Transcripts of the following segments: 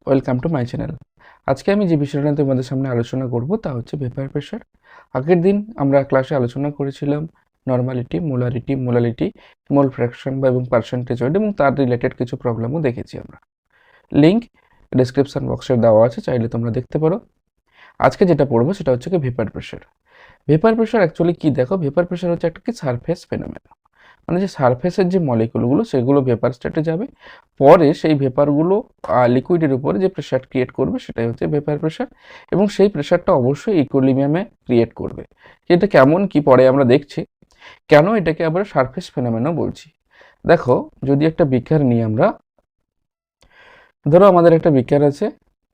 Welcome to my channel. আজকে আমি যে বিষয়টা নিয়ে তোমাদের সামনে আলোচনা করব তা হচ্ছে ভেপার প্রেশার। আগের দিন আমরা ক্লাসে আলোচনা করেছিলাম নর্মালিটি, মোলারিটি, মোল ফ্র্যাকশন বা এবং পার্সেন্টেজ ওয়েট এবং তার রিলেটেড কিছু প্রবলেমও দেখেছি আমরা। লিঙ্ক ডেসক্রিপশন বক্সে দেওয়া আছে, চাইলে তোমরা দেখতে পারো। আজকে যেটা পড়বো সেটা হচ্ছে কি vapour pressure. Vapour pressure actually কি, দেখো ভেপার প্রেশার হচ্ছে একটা কি সারফেস ফেনোমেনা, মানে যে সারফেসের যে মলিকুলগুলো সেগুলো ভেপার স্টেটে যাবে, পরে সেই ভেপারগুলো লিকুইডের উপরে যে প্রেশার ক্রিয়েট করবে সেটাই হচ্ছে ভেপার প্রেশার, এবং সেই প্রেশারটা অবশ্যই ইকুইলিব্রিয়ামে ক্রিয়েট করবে। এটা কেমন কি পরে আমরা দেখছি। কেন এটাকে আবার সারফেস ফেনোমেনা বলছি, দেখো যদি একটা বিকার নিই আমরা, ধরো আমাদের একটা বিকার আছে,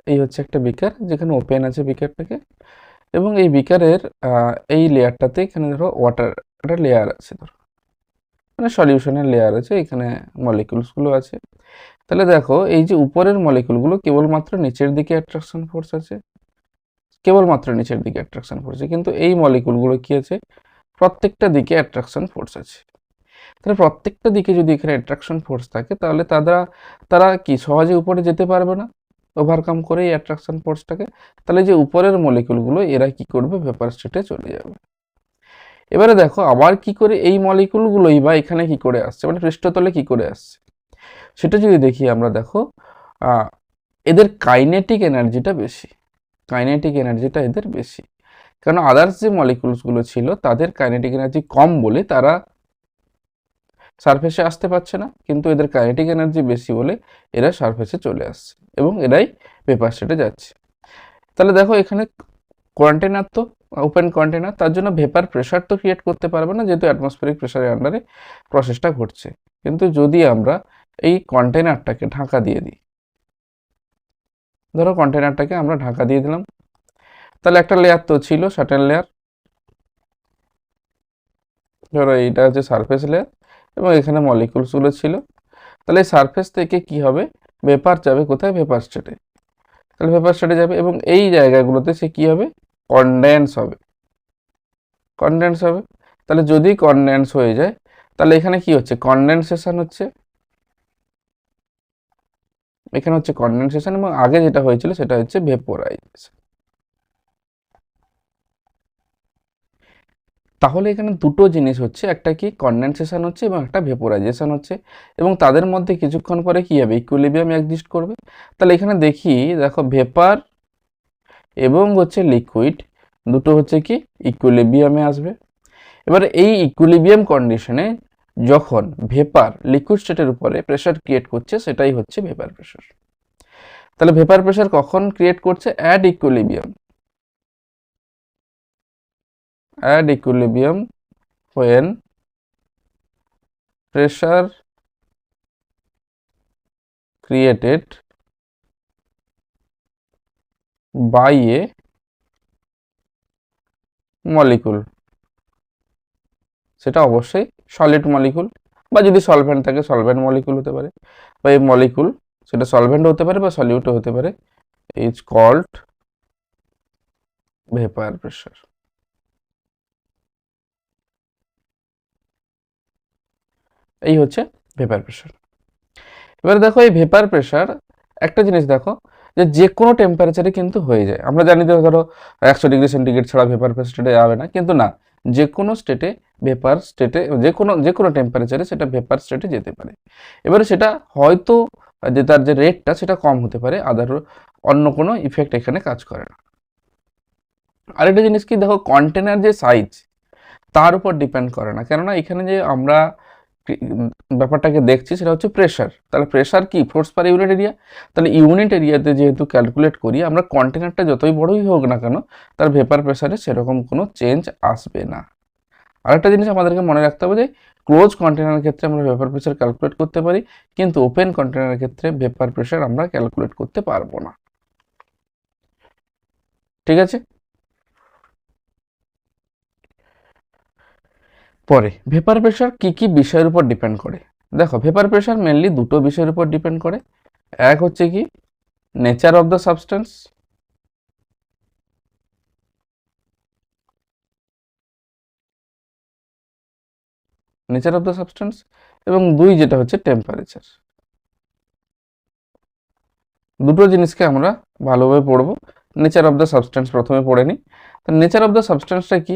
এই হচ্ছে একটা বিকার যেখানে ওপেন আছে বিকারটাকে, এবং এই বিকারের এই লেয়ারটাতে এখানে ধরো ওয়াটার একটা লেয়ার আছে, ধরো মানে সলিউশনের লেয়ার আছে, এখানে মলিকুলসগুলো আছে। তাহলে দেখো এই যে উপরের মলিকুলগুলো কেবলমাত্র নিচের দিকে অ্যাট্রাকশন ফোর্স আছে, কেবলমাত্র নিচের দিকে অ্যাট্রাকশন ফোর্স আছে, কিন্তু এই মলিকুলগুলো কি আছে, প্রত্যেকটা দিকে অ্যাট্রাকশন ফোর্স আছে। তাহলে প্রত্যেকটা দিকে যদি এখানে অ্যাট্রাকশন ফোর্স থাকে তাহলে তারা তারা কি সহজে উপরে যেতে পারবে না, ওভারকাম করে এই অ্যাট্রাকশন ফোর্সটাকে। তাহলে যে উপরের মলিকুলগুলো এরা কি করবে, ভেপার স্টেটে চলে যাবে। এবারে দেখো আবার কি করে এই মলিকুলগুলোই বা এখানে কি করে আসছে, মানে পৃষ্ঠতলে কি করে আসছে সেটা যদি দেখি আমরা, দেখো এদের কাইনেটিক এনার্জিটা বেশি, কাইনেটিক এনার্জিটা এদের বেশি। কারণ আদার্স যে মলিকুলসগুলো ছিল তাদের কাইনেটিক এনার্জি কম বলে তারা সারফেসে আসতে পারছে না, কিন্তু এদের কাইনেটিক এনার্জি বেশি বলে এরা সারফেসে চলে আসছে এবং এরাই ভেপার স্টেটে যাচ্ছে। তাহলে দেখো এখানে কন্টেনার তো ওপেন কন্টেনার, তার জন্য ভেপার প্রেশার তো ক্রিয়েট করতে পারবে না যেহেতু অ্যাটমসফেরিক প্রেশারের আন্ডারে প্রসেসটা ঘটছে। কিন্তু যদি আমরা এই কন্টেনারটাকে ঢাকা দিয়ে দিই, ধরো কন্টেনারটাকে আমরা ঢাকা দিয়ে দিলাম, তাহলে একটা লেয়ার তো ছিল শাটেল লেয়ার, ধরো এইটা হচ্ছে সারফেস লেয়ার এবং এখানে মলিকুলসগুলো ছিল। তাহলে এই সারফেস থেকে কি হবে, ভেপার যাবে কোথায়, ভেপার স্টেটে। তাহলে ভেপার স্টেটে যাবে এবং এই জায়গাগুলোতে সে কি হবে, কনডেন্স হবে, কনডেন্স হবে। তাহলে যদি কনডেন্স হয়ে যায় তাহলে এখানে কি হচ্ছে, কনডেনসেশন হচ্ছে, এখানে হচ্ছে কনডেনসেশন, এবং আগে যেটা হয়েছিল সেটা হচ্ছে ভেপোরাইজেশন। তাহলে এখানে দুটো জিনিস হচ্ছে, একটা কি কনডেনসেশন হচ্ছে এবং একটা ভেপোরাইজেশন হচ্ছে, এবং তাদের মধ্যে কিছুক্ষণ পরে কি হবে, ইকুইলিব্রিয়াম এক্সিস্ট করবে। তাহলে এখানে দেখি, দেখো ভেপার এবং হচ্ছে লিকুইড দুটো হচ্ছে কি ইকুইলিব্রিয়ামে আসবে। এবার এই ইকুইলিব্রিয়াম কন্ডিশনে যখন ভেপার লিকুইড স্টেটের উপরে প্রেশার ক্রিয়েট করছে সেটাই হচ্ছে ভেপার প্রেশার। তাহলে ভেপার প্রেশার কখন ক্রিয়েট করছে, at equilibrium, at equilibrium when pressure created by a molecule, সেটা অবশ্যই সলিড মলিকুল, বা যদি সলভেন্ট থাকে সলভেন্ট মলিকুল হতে পারে, বা এই মলিকুল সেটা সলভেন্ট হতে পারে বা সলিউটও হতে পারে, ইজ কল্ড ভেপার প্রেশার। এই হচ্ছে ভেপার প্রেশার। এবার দেখো এই ভেপার প্রেশার একটা জিনিস দেখো, যে কোনো টেম্পারেচারে কিন্তু হয়ে যায়। আমরা জানি যে ধরো 100 ডিগ্রি সেন্টিগ্রেড ছাড়া ভেপার স্টেটে যাবে না, কিন্তু না, যে কোনো স্টেটে ভেপার স্টেটে যে কোনো টেম্পারেচারে সেটা ভেপার স্টেটে যেতে পারে। এবারে সেটা হয়তো যে তার যে রেটটা সেটা কম হতে পারে, আদার অন্য কোনো ইফেক্ট এখানে কাজ করে না। আরেকটা জিনিস কি, দেখো কন্টেনার যে সাইজ তার উপর ডিপেন্ড করে না, কেননা এখানে যে আমরা ব্যাপারটাকে দেখছি সেটা হচ্ছে প্রেশার। তাহলে প্রেশার কি, ফোর্স পার ইউনিট এরিয়া। তাহলে ইউনিট এরিয়াতে যেহেতু ক্যালকুলেট করি আমরা, কন্টেনারটা যতই বড়ই হোক না কেন তার ভেপার প্রেশারে সেরকম কোনো চেঞ্জ আসবে না। আরেকটা জিনিস আমাদেরকে মনে রাখতে হবে যে ক্লোজ কন্টেনারের ক্ষেত্রে আমরা ভেপার প্রেশার ক্যালকুলেট করতে পারি, কিন্তু ওপেন কন্টেনারের ক্ষেত্রে ভেপার প্রেশার আমরা ক্যালকুলেট করতে পারবো না। ঠিক আছে, পরে ভেপার প্রেশার কি কি বিষয়ের উপর ডিপেন্ড করে। দেখো ভেপার প্রেশার মেনলি দুটো বিষয়ের উপর ডিপেন্ড করে। এক হচ্ছে কি, nature of the substance, nature of the substance, এবং দুই যেটা হচ্ছে টেম্পারেচার। দুটো জিনিসকে আমরা ভালোভাবে পড়বো। নেচার অফ দ্য সাবস্টেন্স প্রথমে পড়ে নিই। তো নেচার অফ দ্য সাবস্টেন্সটা কি,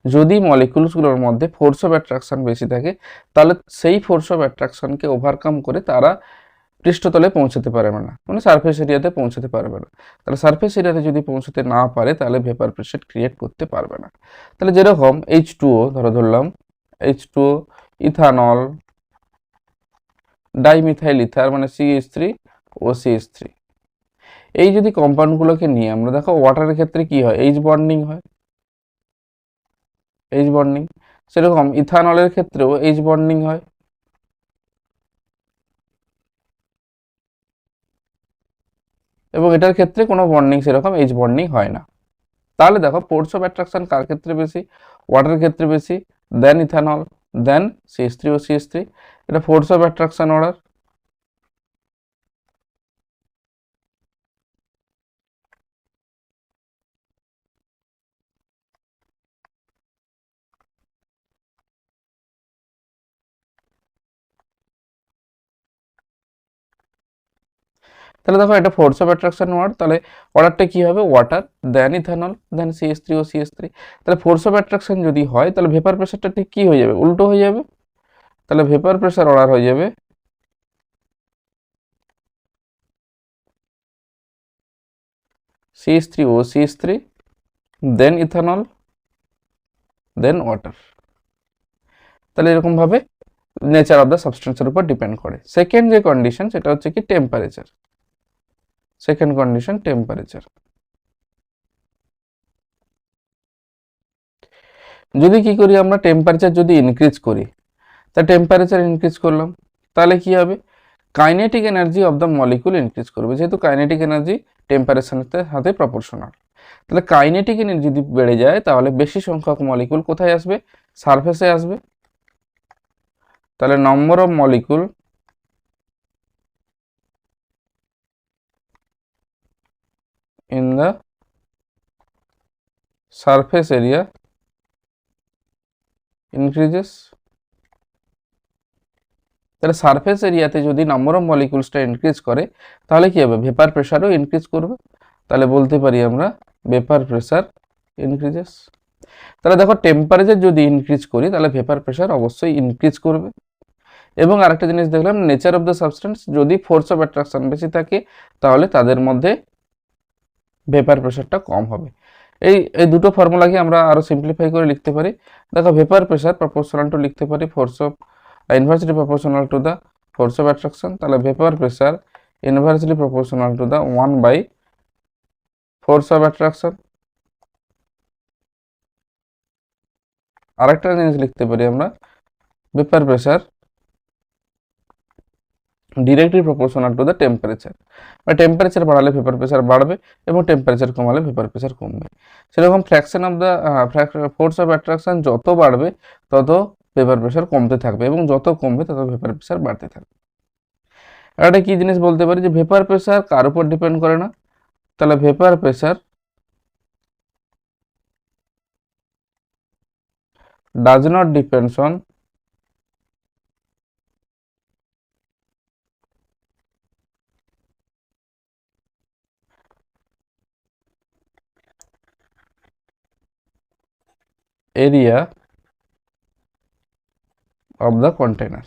যদি মলিকুলসগুলোর মধ্যে ফোর্স অফ অ্যাট্রাকশন বেশি থাকে তাহলে সেই ফোর্স অফ অ্যাট্রাকশনকে ওভারকাম করে তারা পৃষ্ঠতলে পৌঁছাতে পারবে না, মানে সারফেস এরিয়াতে পৌঁছাতে পারবে না। তাহলে সারফেস এরিয়াতে যদি পৌঁছাতে না পারে তাহলে ভেপার প্রেসার ক্রিয়েট করতে পারবে না। তাহলে যেরকম H2O ধরলাম, H2O, ইথানল, ডাইমিথাইল ইথার মানে CH3OCH3, এই যদি কম্পাউন্ডগুলোকে নিয়ে আমরা দেখো ওয়াটারের ক্ষেত্রে কি হয়, H বন্ডিং হয়, H বন্ডিং। সেরকম ইথানলের ক্ষেত্রেও H বন্ডিং হয়। এবং এটার ক্ষেত্রে কোনো বন্ডিং সেরকম H বন্ডিং হয় না। তাহলে দেখো ফোর্স অফ অ্যাট্রাকশন কার ক্ষেত্রে বেশি, ওয়াটারের ক্ষেত্রে বেশি, দেন ইথানল, দেন CH3OCH3, এটা ফোর্স অফ অ্যাট্রাকশন অর্ডার। তাহলে দেখো এটা ফোর্স অফ অ্যাট্রাকশন ওয়ার্ড, তাহলে অর্ডারটা কি হবে, ওয়াটার, দেন ইথানল, দেন CH3OCH3। তাহলে ফোর্স অফ অ্যাট্রাকশন যদি হয় তাহলে ভেপার প্রেশারটা ঠিক কি হয়ে যাবে, উল্টো হয়ে যাবে। তাহলে ভেপার প্রেশার অর্ডার হয়ে যাবে CH3OCH3, দেন ইথানল, দেন ওয়াটার। তাহলে এরকমভাবে নেচার অফ দ্য সাবস্টেন্সের উপর ডিপেন্ড করে। সেকেন্ড যে কন্ডিশন সেটা হচ্ছে কি টেম্পারেচার। Second condition temperature. যদি কি করি আমরা, টেম্পারেচার যদি ইনক্রিজ করি, তা টেম্পারেচার ইনক্রিজ করলাম তাহলে কি হবে, kinetic energy of the molecule increase করবে, যেহেতু কাইনেটিক এনার্জি টেম্পারেচারের সাথে প্রপোর্শনাল। তাহলে কাইনেটিক এনার্জি যদি বেড়ে যায় তাহলে বেশি সংখ্যক মলিকুল কোথায় আসবে, সারফেসে আসবে। তাহলে number of molecule in the surface area increases. তাহলে সারফেস এরিয়াতে যদি নাম্বার অফ মলিকুলসটা ইনক্রিজ করে তাহলে কি হবে, ভেপার প্রেসারও ইনক্রিজ করবে। তাহলে বলতে পারি আমরা ভেপার প্রেসার ইনক্রিজেস। তাহলে দেখো টেম্পারেচার যদি ইনক্রিজ করি তাহলে ভেপার প্রেসার অবশ্যই ইনক্রিজ করবে। এবং আরেকটা জিনিস দেখলাম, নেচার অফ দ্য সাবস্টেন্স, যদি ফোর্স অফ অ্যাট্রাকশন বেশি থাকে তাহলে তাদের মধ্যে ভেপার প্রেসারটা কম হবে। এই এই দুটো ফর্মুলাকে আমরা আরো সিম্পলিফাই করে লিখতে পারি। দেখো ভেপার প্রেসার প্রপোর্শনাল টু লিখতে পারি force of, inversely proportional to the force of attraction. তাহলে vapour pressure inversely proportional to the 1 by force of attraction. আরেকটা জিনিস লিখতে পারি আমরা, vapour pressure directly proportional to the temperature. Temperature বাড়ালে vapour pressure বাড়বে এবং টেম্পারেচার কমালে ভেপার প্রেসার কমবে। সেরকম fraction of the force of attraction যত বাড়বে তত ভেপার প্রেসার কমতে থাকবে এবং যত কমবে তত ভেপার প্রেসার বাড়তে থাকবে। একটা কি জিনিস বলতে পারি যে ভেপার প্রেসার কার উপর ডিপেন্ড করে না, তাহলে vapour pressure does not depends on area of the container।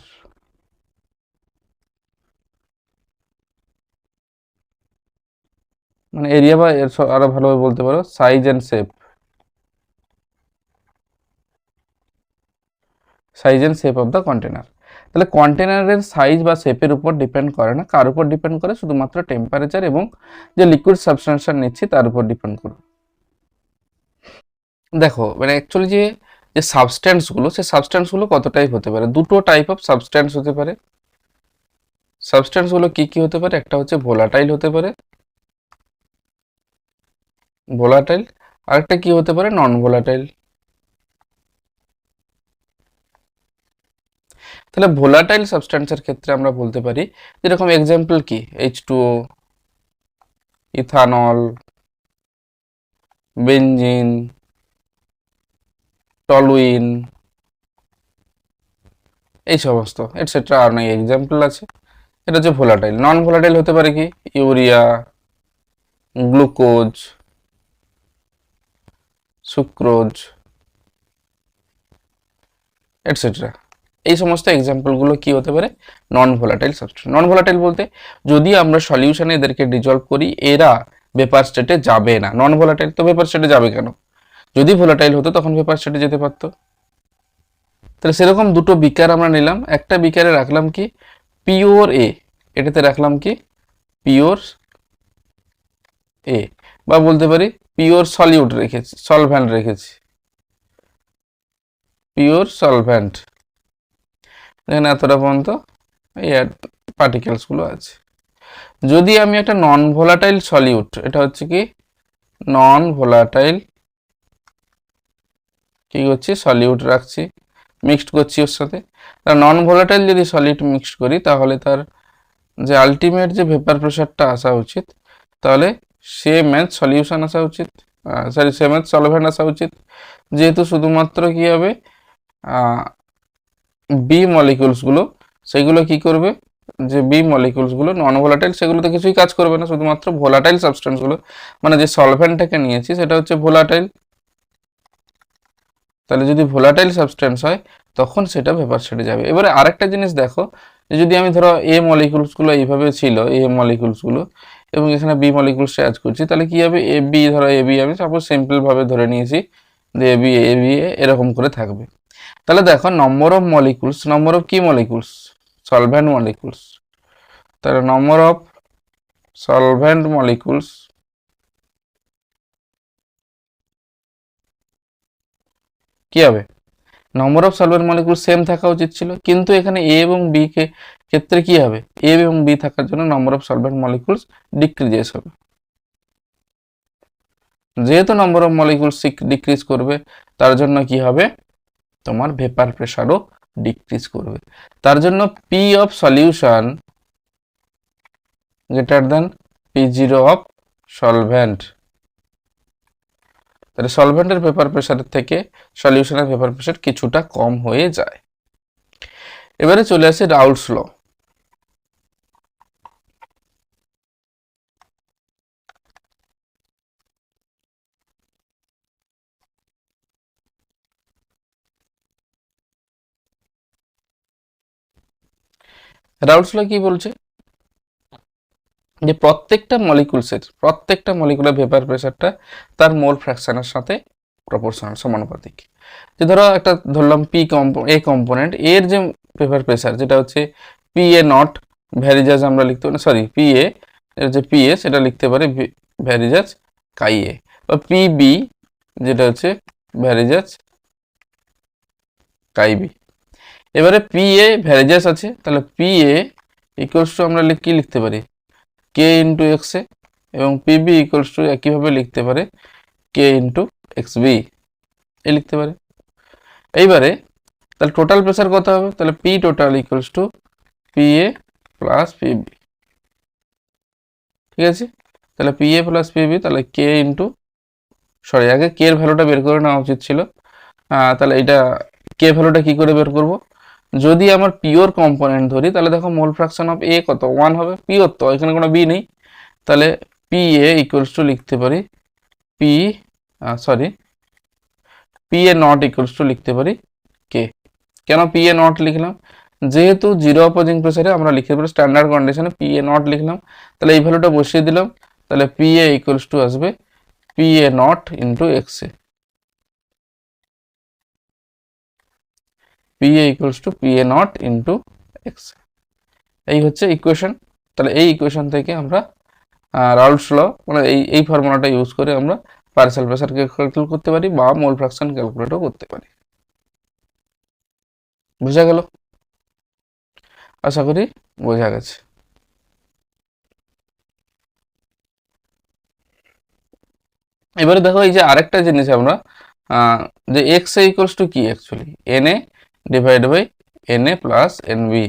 মানে এরিয়া বা এর আরো ভালোভাবে বলতে পারো size and shape, size and shape of the container. তাহলে কন্টেনারের সাইজ বা শেপের উপর ডিপেন্ড করে না, কার উপর ডিপেন্ড করে, শুধুমাত্র টেম্পারেচার এবং যে লিকুইড সাবস্টেন্সটা নিচ্ছি তার উপর ডিপেন্ড করে। দেখো মানে অ্যাকচুয়ালি যে যে সাবস্টেন্সগুলো, সেই সাবস্টেন্সগুলো কত টাইপ হতে পারে, দুটো টাইপ অফ সাবস্টেন্স হতে পারে। সাবস্টেন্সগুলো কি কি হতে পারে, একটা হচ্ছে ভোলাটাইল হতে পারে, ভোলাটাইল, আরেকটা কি হতে পারে, নন ভোলাটাইল। তাহলে ভোলাটাইল সাবস্টেন্সের ক্ষেত্রে আমরা বলতে পারি, যেরকম এক্সাম্পল কি H2O, ইথানল, বেনজিন, টলুইন, এই সমস্ত এটসেট্রা আর অনেক এক্সাম্পল আছে। এটা হচ্ছে ভোলাটাইল। নন ভোলাটাইল হতে পারে কি, ইউরিয়া, গ্লুকোজ, সুক্রোজ, এটসেট্রা। এই সমস্ত এক্সাম্পলগুলো কি হতে পারে, non volatile substance. Non volatile বলতে যদি আমরা সলিউশনে এদেরকে ডিজলভ করি এরা ভেপার স্টেটে যাবে না। নন ভোলাটাইল তো ভেপার স্টেটে যাবে কেন, যদি ভোলাটাইল হতো তখন ভেপার স্টেটে যেতে পারতো। তাহলে সেরকম দুটো বিকার আমরা নিলাম, একটা বিকারে রাখলাম কি পিওর এ, এটাতে রাখলাম কি পিওর এ, বা বলতে পারি পিওর সলিউট রেখেছি, সলভ্যান্ট রেখেছি, পিওর সলভ্যান্ট। এখানে এতটা পর্যন্ত এই পার্টিকেলসগুলো আছে। যদি আমি একটা নন ভোলাটাইল সলিউট, এটা হচ্ছে কি নন ভোলাটাইল, কি করছি সলিউট রাখছি, মিক্সড করছি ওর সাথে। নন ভোলাটাইল যদি সলিড মিক্সড করি তাহলে তার যে আলটিমেট যে ভেপার প্রেশারটা আসা উচিত, তাহলে সেম ম্যাচ সলিউশন আসা উচিত, সরি সেম ম্যাচ সলভেন্ট আসা উচিত। যেহেতু শুধুমাত্র কি হবে বি মলিকিউলসগুলো, সেগুলো কি করবে, যে বি মলিকিউলসগুলো নন ভোলাটাইল সেগুলোতে কিছুই কাজ করবে না, শুধুমাত্র ভোলাটাইল সাবস্টেন্সগুলো, মানে যে সলভেন্টটাকে নিয়েছি সেটা হচ্ছে ভোলাটাইল। তাহলে যদি ভোলাটাইল সাবস্টেন্স হয় তখন সেটা ভেপার স্টেটে যাবে। এবারে আরেকটা জিনিস দেখো, যদি আমি ধরো এ মলিকুলসগুলো এইভাবে ছিল, এ মলিকুলসগুলো, এবং এখানে বি মলিকুলস অ্যাড করছি, তাহলে কি হবে এ বি, ধরো এ বি আমি সাপোজ সিম্পল ভাবে ধরে নিয়েছি যে এ বি এরকম করে থাকবে। তাহলে দেখো number of molecules, number of কি মলিকুলস, সলভেন্ট মলিকুলস, তাহলে নম্বর অফ সলভেন্ট মলিকুলস কি হবে, number of solvent molecule same থাকা উচিত ছিল, কিন্তু এখানে এ এবং বি কে ক্ষেত্রে কি হবে, এ এবং বি থাকার জন্য number of solvent molecules decreases হবে। যেহেতু নম্বর অফ মলিকুলস ডিক্রিজ করবে তার জন্য কি হবে, তোমার ভেপার প্রেসারও ডিক্রিজ করবে। তার জন্য P of solution greater than P0 of solvent. তাহলে সলভেন্টের ভেপার প্রেসারের থেকে সলিউশনের ভেপার প্রেসার কিছুটা কম হয়ে যায়। এবারে চলে আসে রাউলস ল। রাউলস ল কি বলছে, যে প্রত্যেকটা মলিকুলের ভেপার প্রেসারটা তার মোল ফ্র্যাকশনের সাথে প্রপোর্শনাল, সমানুপাতিক। যে ধরো একটা ধরলাম এ কম্পোনেন্ট, এর যে ভেপার প্রেসার যেটা হচ্ছে পি এ নট ভ্যারিজাস, আমরা লিখতে পারি সরি পি এ, এর যে পি এ সেটা লিখতে পারি ভ্যারিজাস কাই এ, বা পি বি যেটা হচ্ছে ভ্যারিজাস কাই বি। এবারে পি এ ভ্যারিজাস আছে, তাহলে পি এ ইকুয়ালস টু আমরা কি লিখতে পারি কে ইন্টু এক্স এ, এবং পিবি ইকুয়ালস টু একইভাবে লিখতে পারে কে ইন্টু এক্স বি, এ লিখতে পারে। এইবারে তাহলে টোটাল প্রেসার কত হবে, তাহলে P total equals to P A plus PB, ঠিক আছে। তাহলে পি এ প্লাস পিবি, তাহলে কে ইন্টু, সরি আগে কে এর ভ্যালুটা বের করে নেওয়া উচিত ছিল। তাহলে এটা কে ভ্যালুটা কি করে বের করব, যদি আমার পিওর কম্পোনেন্ট ধরি তাহলে দেখো মোল ফ্র্যাকশন অফ এ কত 1 হবে, পিওর তো এখানে কোনো বি নেই, তাহলে পি এ ইকুয়ালস টু লিখতে পারি P A not equals to লিখতে পারি কে। কেন পি এ নট লিখলাম, যেহেতু জিরো অপোজিং প্রেসারে আমরা লিখতে পারি স্ট্যান্ডার্ড কন্ডিশনে পি এ নট লিখলাম, তাহলে এই ভ্যালুটা বসিয়ে দিলাম, তাহলে পি এ ইকুয়ালস টু আসবে P A not into x A, P A equals two P A not into x, এই হচ্ছে ইকুয়েশন। তাহলে এই ইকুয়েশন থেকে আমরা রাউলস ল, মানে এই ফর্মুলাটা ইউজ করে আমরা পার্শিয়াল প্রেসার ক্যালকুলেট করতে পারি বা মোল ফ্র্যাকশন ক্যালকুলেটও করতে পারি। বুঝা গেল? আশা করি বোঝা গেছে। এবারে দেখো এই যে আরেকটা জিনিস আমরা যে এক্স এ ইকুয়ালস টু কি actually n A divide by n A plus n B.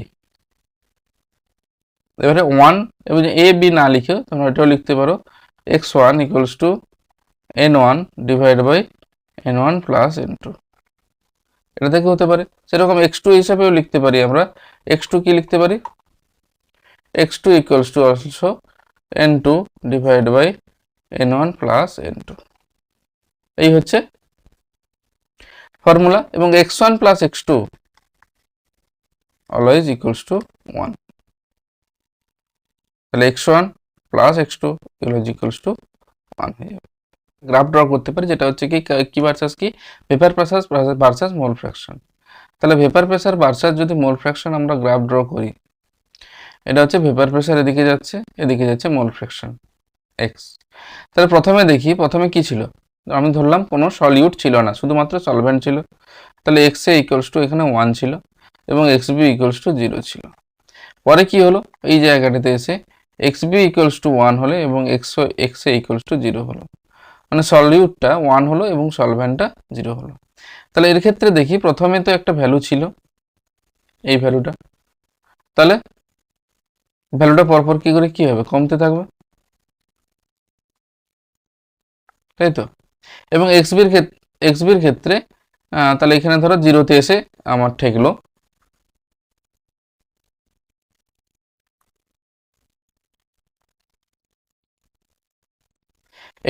এবারে 1 এবং এ বি না লিখেও তোমরা এটাও লিখতে পারো x1 equals to n1 divide by n1 plus n2, এটা থেকে হতে পারে। সেরকম x2 হিসাবেও লিখতে পারি আমরা, x2 কি লিখতে পারি x2 equals to also n2 divided by n1 plus n2, এই হচ্ছে ফর্মুলা। এবং x1 plus x2 always equals to 1, তাহলে x1 plus x2 always equals to 1 হয়ে যাবে। গ্রাফ ড্র করতে পারি, যেটা হচ্ছে কি ভার্সাস কি, ভেপার প্রেসার ভার্সাস মোল ফ্র্যাকশন। তাহলে ভেপার প্রেসার ভার্সাস যদি মোল ফ্র্যাকশন আমরা গ্রাফ ড্র করি, এটা হচ্ছে ভেপার প্রেসার এদিকে যাচ্ছে, এদিকে যাচ্ছে মোল ফ্র্যাকশন x। তাহলে প্রথমে দেখি, প্রথমে কি ছিল, আমি ধরলাম কোনো সলিউট ছিল না, শুধুমাত্র সলভেন্ট ছিল। তাহলে x এ ইকুয়ালস টু এখানে 1 ছিল এবং xb ইকুয়ালস টু 0 ছিল। পরে কি হলো, এই জায়গাটাতে এসে xb ইকুয়ালস টু 1 হলো এবং x এ ইকুয়ালস টু 0 হলো, মানে সলিউটটা 1 হলো এবং সলভেন্টটা 0 হলো। তাহলে এর ক্ষেত্রে দেখি, প্রথমে তো একটা ভ্যালু ছিল, এই ভ্যালুটা, তাহলে ভ্যালুটা পরপর কি করে কি হবে, কমতে থাকবে, তাই তো। এবং এক্সবির ক্ষেত্রে তাহলে এখানে ধরো 0তে এসে আমার ঠেকলো,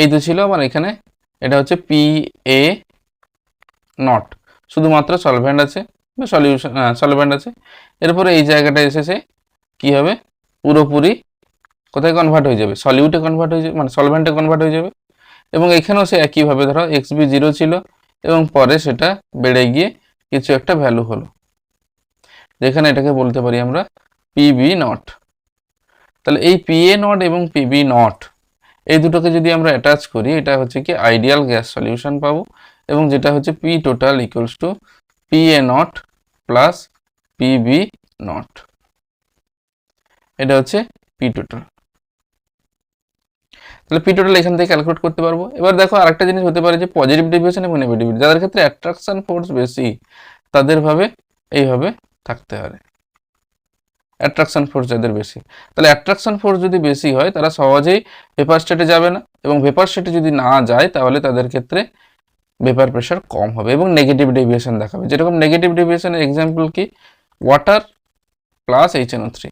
এই তো ছিল আমার এখানে, এটা হচ্ছে পি এ নট, শুধুমাত্র সলভেন্ট আছে বা সলিউশন, সলভেন্ট আছে। এরপরে এই জায়গাটা এসেছে কি হবে, পুরোপুরি কোথায় কনভার্ট হয়ে যাবে, সলিউটে কনভার্ট হয়ে যাবে, মানে সলভেন্টে কনভার্ট হয়ে যাবে। এবং এখানেও সে একইভাবে ধরো এক্সবি 0 ছিল এবং পরে সেটা বেড়ে গিয়ে কিছু একটা ভ্যালু হলো, যেখানে এটাকে বলতে পারি আমরা পিবি নট। তাহলে এই পিএ নট এবং পিবি নট এই দুটোকে যদি আমরা অ্যাটাচ করি, এটা হচ্ছে কি আইডিয়াল গ্যাস সলিউশন পাবো, এবং যেটা হচ্ছে P total equals to PA not plus PB not, এটা হচ্ছে পি টোটাল। তাহলে পি টোটাল এখান থেকে ক্যালকুলেট করতে পারবো। এবার দেখো আরেকটা জিনিস হতে পারে যে পজিটিভ ডেভিয়েশন এবং নেগেটিভ, যাদের ক্ষেত্রে অ্যাট্রাকশন ফোর্স বেশি তাদের ভাবে এইভাবে থাকতে পারে, অ্যাট্রাকশন ফোর্স যাদের বেশি। তাহলে অ্যাট্রাকশন ফোর্স যদি বেশি হয় তারা সহজেই ভেপার স্টেটে যাবে না, এবং ভেপার স্টেটে যদি না যায় তাহলে তাদের ক্ষেত্রে ভেপার প্রেশার কম হবে এবং নেগেটিভ ডেভিয়েশন দেখাবে। যেরকম নেগেটিভ ডেভিয়েশনের এক্সাম্পল কি, ওয়াটার প্লাস HNO3,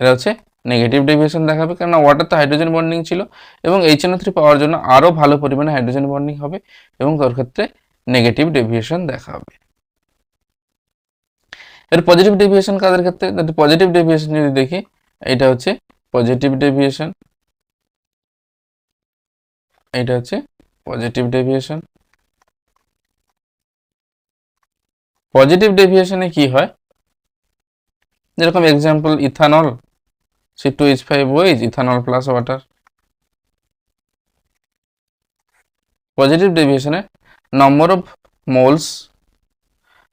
এটা হচ্ছে নেগেটিভ ডেভিয়েশন দেখাবে, কেননা ওয়াটার তো হাইড্রোজেন বন্ডিং ছিল এবং HNO3 পাওয়ার জন্য আরও ভালো পরিমাণে হাইড্রোজেন বন্ডিং হবে এবং তার ক্ষেত্রে নেগেটিভ ডেভিয়েশন দেখাবে। এর পজিটিভ ডেভিয়েশন কাদের ক্ষেত্রে, পজিটিভ ডেভিয়েশন যদি দেখি, এটা হচ্ছে পজিটিভ ডেভিয়েশন, এটা হচ্ছে পজিটিভ ডেভিয়েশন। পজিটিভ ডেভিয়েশনে কি হয়, যেরকম example ethanol C2H5OH, ethanol plus water. Positive ডেভিয়েশনে নম্বর অফ মোলস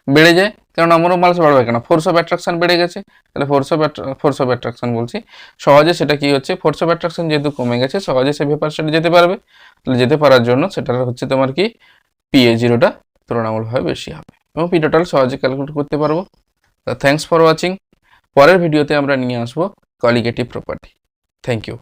বেড়ে যায়, কারণ নম্বর অফ মোলস বাড়বে কেন, ফোর্স অফ অ্যাট্রাকশন বেড়ে গেছে, তাহলে ফোর্স অফ অ্যাট্রাকশন বলছি, সহজে সেটা কি হচ্ছে, ফোর্স অফ অ্যাট্রাকশন যেহেতু কমে গেছে সহজে সে ভেপার স্টেটে যেতে পারবে। তাহলে যেতে পারার জন্য সেটা হচ্ছে তোমার কি PA0টা তুলনামূলকভাবে বেশি হবে, এবং পি টোটাল সহজে ক্যালকুলেট করতে পারবো। Thanks for watching. পরের ভিডিওতে আমরা নিয়ে আসবো কলিগেটিভ প্রপার্টি। Thank you.